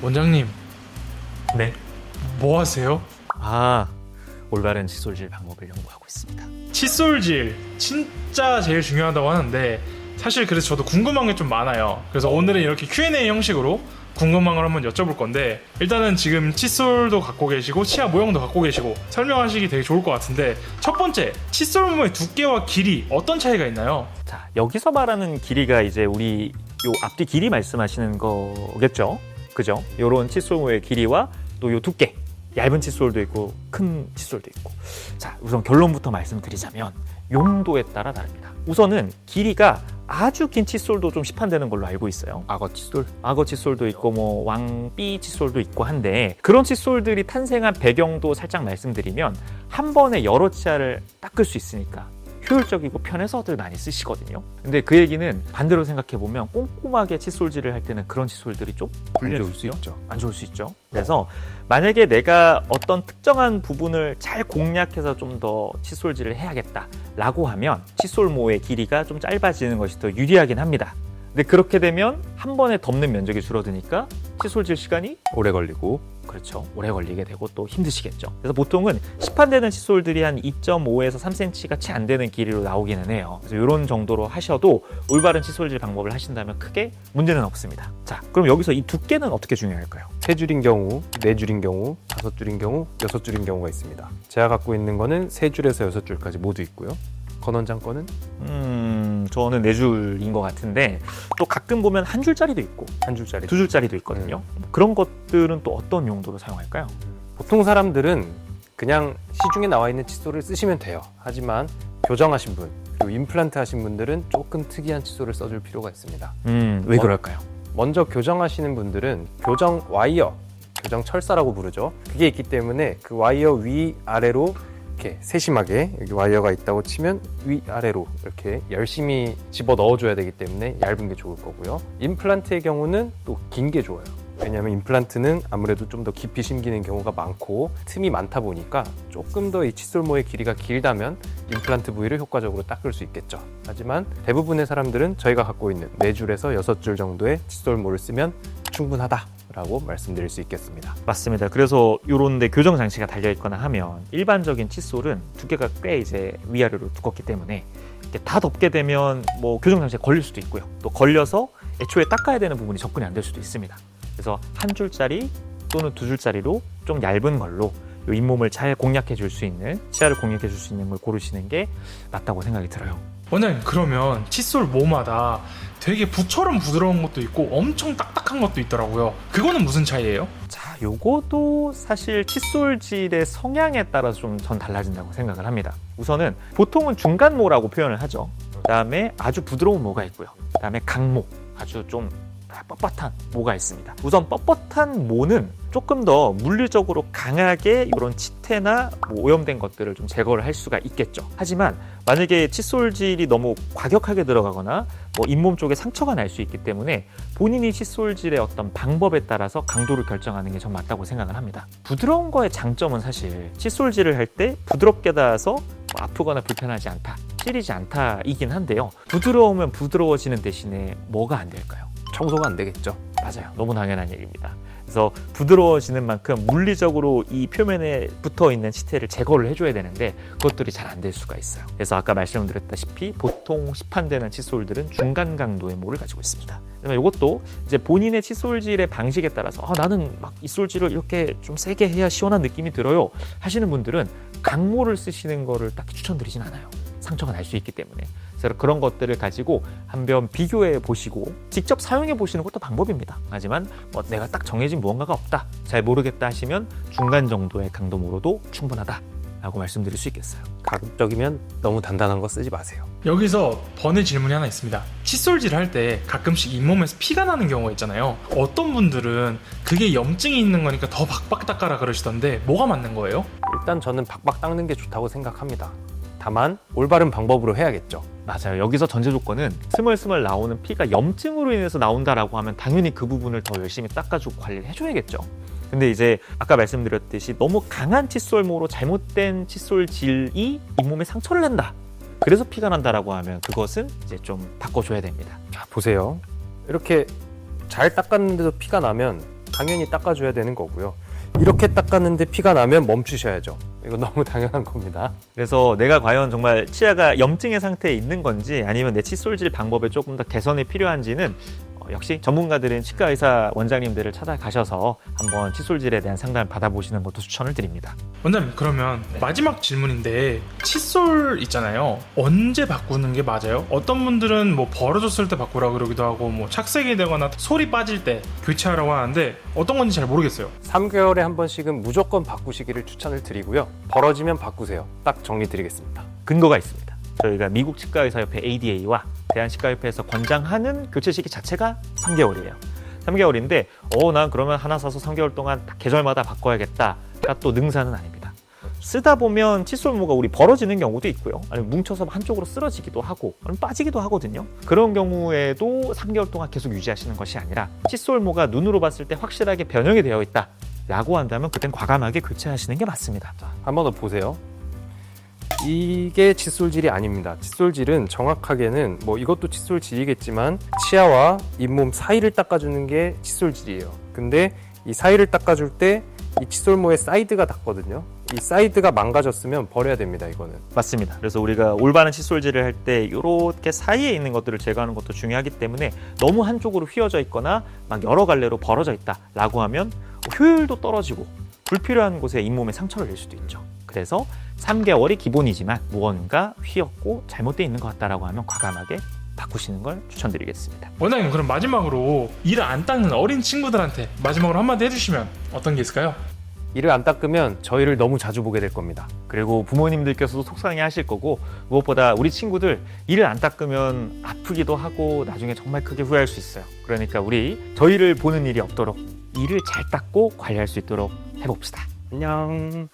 원장님, 네. 뭐 하세요? 올바른 칫솔질 방법을 연구하고 있습니다. 칫솔질 진짜 제일 중요하다고 하는데 사실 그래서 저도 궁금한 게 좀 많아요. 그래서 오늘은 이렇게 Q&A 형식으로 궁금한 걸 한번 여쭤볼 건데, 일단은 지금 칫솔도 갖고 계시고 치아 모형도 갖고 계시고 설명하시기 되게 좋을 것 같은데, 첫 번째, 칫솔모의 두께와 길이 어떤 차이가 있나요? 자, 여기서 말하는 길이가 이제 우리 요 앞뒤 길이 말씀하시는 거겠죠? 그죠? 요런 칫솔모의 길이와 또 요 두께, 얇은 칫솔도 있고 큰 칫솔도 있고. 자, 우선 결론부터 말씀드리자면 용도에 따라 다릅니다. 우선은 길이가 아주 긴 칫솔도 좀 시판되는 걸로 알고 있어요. 악어 칫솔? 악어 칫솔도 있고 뭐 왕삐 칫솔도 있고 한데, 그런 칫솔들이 탄생한 배경도 살짝 말씀드리면 한 번에 여러 치아를 닦을 수 있으니까 효율적이고 편해서들 많이 쓰시거든요. 근데 그 얘기는 반대로 생각해보면 꼼꼼하게 칫솔질을 할 때는 그런 칫솔들이 좀 안 좋을 수 있죠. 안 좋을 수 있죠. 그래서 만약에 내가 어떤 특정한 부분을 잘 공략해서 좀 더 칫솔질을 해야겠다라고 하면 칫솔모의 길이가 좀 짧아지는 것이 더 유리하긴 합니다. 근데 그렇게 되면 한 번에 덮는 면적이 줄어드니까 칫솔질 시간이 오래 걸리고. 그렇죠. 오래 걸리게 되고 또 힘드시겠죠. 그래서 보통은 시판되는 칫솔들이 한 2.5에서 3cm가 채 안 되는 길이로 나오기는 해요. 그래서 이런 정도로 하셔도 올바른 칫솔질 방법을 하신다면 크게 문제는 없습니다. 자, 그럼 여기서 이 두께는 어떻게 중요할까요? 3줄인 경우, 4줄인 경우, 5줄인 경우, 6줄인 경우가 있습니다. 제가 갖고 있는 거는 3줄에서 6줄까지 모두 있고요. 건 원장 거는 저는 4줄인 것 같은데, 또 가끔 보면 한 줄짜리도 있고 1줄짜리. 2줄짜리도 있거든요. 그런 것들은 또 어떤 용도로 사용할까요? 보통 사람들은 그냥 시중에 나와 있는 칫솔을 쓰시면 돼요. 하지만 교정하신 분, 그리고 임플란트 하신 분들은 조금 특이한 칫솔을 써줄 필요가 있습니다. 왜 그럴까요? 먼저 교정하시는 분들은 교정 와이어, 교정 철사라고 부르죠. 그게 있기 때문에 그 와이어 위 아래로 이렇게 세심하게, 여기 와이어가 있다고 치면 위아래로 이렇게 열심히 집어 넣어줘야 되기 때문에 얇은 게 좋을 거고요. 임플란트의 경우는 또 긴 게 좋아요. 왜냐하면 임플란트는 아무래도 좀 더 깊이 심기는 경우가 많고 틈이 많다 보니까 조금 더 이 칫솔모의 길이가 길다면 임플란트 부위를 효과적으로 닦을 수 있겠죠. 하지만 대부분의 사람들은 저희가 갖고 있는 4줄에서 6줄 정도의 칫솔모를 쓰면 충분하다라고 말씀드릴 수 있겠습니다. 맞습니다. 그래서 이런 데 교정 장치가 달려 있거나 하면 일반적인 칫솔은 두께가 꽤 이제 위아래로 두껍기 때문에 이렇게 다 덮게 되면 뭐 교정 장치에 걸릴 수도 있고요. 또 걸려서 애초에 닦아야 되는 부분이 접근이 안 될 수도 있습니다. 그래서 한 줄짜리 또는 2줄짜리로 좀 얇은 걸로 이 잇몸을 잘 공략해 줄 수 있는, 치아를 공략해 줄 수 있는 걸 고르시는 게 맞다고 생각이 들어요. 원장님, 그러면 칫솔 모마다 되게 붓처럼 부드러운 것도 있고 엄청 딱딱한 것도 있더라고요. 그거는 무슨 차이예요? 자, 요것도 사실 칫솔질의 성향에 따라서 좀 전 달라진다고 생각을 합니다. 우선은 보통은 중간모라고 표현을 하죠. 그다음에 아주 부드러운 모가 있고요. 그다음에 강모, 아주 좀 뻣뻣한 모가 있습니다. 우선 뻣뻣한 모는 조금 더 물리적으로 강하게 이런 치태나 뭐 오염된 것들을 좀 제거를 할 수가 있겠죠. 하지만 만약에 칫솔질이 너무 과격하게 들어가거나 뭐 잇몸 쪽에 상처가 날 수 있기 때문에 본인이 칫솔질의 어떤 방법에 따라서 강도를 결정하는 게 전 맞다고 생각을 합니다. 부드러운 거의 장점은 사실 칫솔질을 할 때 부드럽게 닿아서 뭐 아프거나 불편하지 않다, 찌리지 않다이긴 한데요. 부드러우면 부드러워지는 대신에 뭐가 안 될까요? 청소가 안 되겠죠. 맞아요. 너무 당연한 얘기입니다. 그래서 부드러워지는 만큼 물리적으로 이 표면에 붙어있는 치태를 제거를 해줘야 되는데 그것들이 잘 안 될 수가 있어요. 그래서 아까 말씀드렸다시피 보통 시판되는 칫솔들은 중간 강도의 모를 가지고 있습니다. 그러면 이것도 이제 본인의 칫솔질의 방식에 따라서 나는 막 칫솔질을 이렇게 좀 세게 해야 시원한 느낌이 들어요 하시는 분들은 강모를 쓰시는 거를 딱히 추천드리진 않아요. 상처가 날 수 있기 때문에. 그래서 그런 것들을 가지고 한번 비교해 보시고 직접 사용해 보시는 것도 방법입니다. 하지만 뭐 내가 딱 정해진 무언가가 없다, 잘 모르겠다 하시면 중간 정도의 강도모로도 충분하다 라고 말씀드릴 수 있겠어요. 가급적이면 너무 단단한 거 쓰지 마세요. 여기서 번외 질문이 하나 있습니다. 칫솔질 할 때 가끔씩 잇몸에서 피가 나는 경우가 있잖아요. 어떤 분들은 그게 염증이 있는 거니까 더 박박 닦아라 그러시던데 뭐가 맞는 거예요? 일단 저는 박박 닦는 게 좋다고 생각합니다. 다만 올바른 방법으로 해야겠죠. 맞아요. 여기서 전제 조건은 스멀스멀 나오는 피가 염증으로 인해서 나온다라고 하면 당연히 그 부분을 더 열심히 닦아주고 관리를 해줘야겠죠. 근데 이제 아까 말씀드렸듯이 너무 강한 칫솔모로 잘못된 칫솔질이 잇몸에 상처를 낸다, 그래서 피가 난다라고 하면 그것은 이제 좀 바꿔줘야 됩니다. 자, 보세요. 이렇게 잘 닦았는데도 피가 나면 당연히 닦아줘야 되는 거고요. 이렇게 닦았는데 피가 나면 멈추셔야죠. 이거 너무 당연한 겁니다. 그래서 내가 과연 정말 치아가 염증의 상태에 있는 건지 아니면 내 칫솔질 방법에 조금 더 개선이 필요한지는 역시 전문가들인 치과 의사 원장님들을 찾아가셔서 한번 칫솔질에 대한 상담을 받아보시는 것도 추천을 드립니다. 원장님 그러면 마지막 질문인데 칫솔 있잖아요. 언제 바꾸는 게 맞아요? 어떤 분들은 뭐 벌어졌을 때 바꾸라 그러기도 하고 뭐 착색이 되거나 솔이 빠질 때 교체하라고 하는데 어떤 건지 잘 모르겠어요. 3개월에 한 번씩은 무조건 바꾸시기를 추천을 드리고요. 벌어지면 바꾸세요. 딱 정리 드리겠습니다. 근거가 있습니다. 저희가 미국 치과의사협회 ADA와 대한치과협회에서 권장하는 교체 시기 자체가 3개월이에요. 3개월인데 난 그러면 하나 사서 3개월 동안 계절마다 바꿔야겠다가 또 능사는 아닙니다. 쓰다 보면 칫솔모가 우리 벌어지는 경우도 있고요. 아니면 뭉쳐서 한쪽으로 쓰러지기도 하고 아니면 빠지기도 하거든요. 그런 경우에도 3개월 동안 계속 유지하시는 것이 아니라 칫솔모가 눈으로 봤을 때 확실하게 변형이 되어 있다 라고 한다면 그땐 과감하게 교체하시는 게 맞습니다. 한 번 더 보세요. 이게 칫솔질이 아닙니다. 칫솔질은 정확하게는 뭐 이것도 칫솔질이겠지만 치아와 잇몸 사이를 닦아주는 게 칫솔질이에요. 근데 이 사이를 닦아줄 때 이 칫솔모의 사이드가 닿거든요. 이 사이드가 망가졌으면 버려야 됩니다. 이거는. 맞습니다. 그래서 우리가 올바른 칫솔질을 할 때 이렇게 사이에 있는 것들을 제거하는 것도 중요하기 때문에 너무 한쪽으로 휘어져 있거나 막 여러 갈래로 벌어져 있다라고 하면 효율도 떨어지고 불필요한 곳에 잇몸에 상처를 낼 수도 있죠. 그래서 3개월이 기본이지만 무언가 휘었고 잘못되어 있는 것 같다라고 하면 과감하게 바꾸시는 걸 추천드리겠습니다. 원장님 그럼 마지막으로 이를 안 닦는 어린 친구들한테 마지막으로 한마디 해주시면 어떤 게 있을까요? 이를 안 닦으면 저희를 너무 자주 보게 될 겁니다. 그리고 부모님들께서도 속상해 하실 거고 무엇보다 우리 친구들 이를 안 닦으면 아프기도 하고 나중에 정말 크게 후회할 수 있어요. 그러니까 우리 저희를 보는 일이 없도록 이를 잘 닦고 관리할 수 있도록 해봅시다. 안녕.